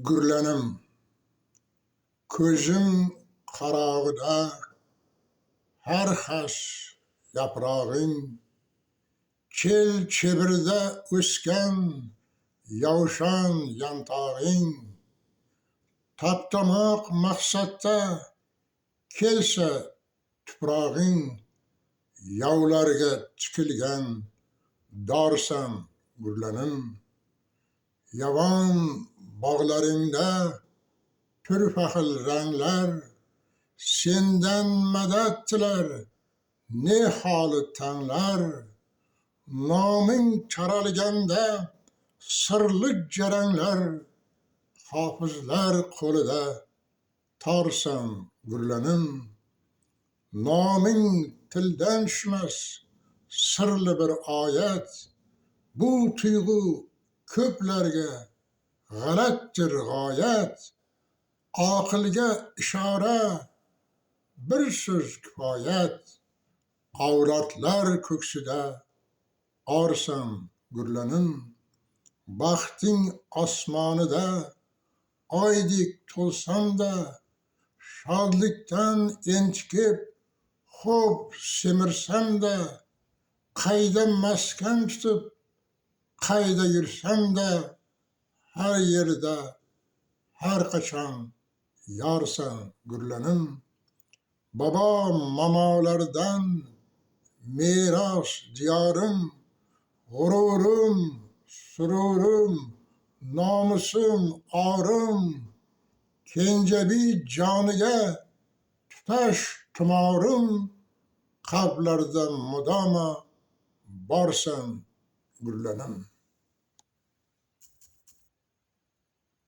gurlanim, ko'zim qarog'ida har xash yaprog'ing, chel-chebirda o'sgan yovshan yantog'ing, toptamoq maqsadda kelsa tuprog'ing, yovlarga tikilgan dorsan gurlanim. Yovon bog'laringda turfaxil ranglar, sendan madad tilar ne holi tanglar. Noming taralganda sirli jaranglar, hofizlar qo'lida torsan gurlanim. Noming tildan tushmas sirli bir oyat, bu tuyg'u ko'plarga g'alatdir g'oyat. Oqilga ishora bir so'z kifoyat, avlodlar ko'ksida orsan gurlanim. Baxting osmonida oydek to'lsam-da, shodlikdan entikib xo'p semirsam-da, qayda maskan tutib qayda yursam-da, har yerda har qachon yorsan gurlanim. Bobo momolardan meros diyorim, g'ururim, sururim, nomusim, orim, Kenjabi joniga tutash tumorim, qalblarda mudoma borsan gurlanim.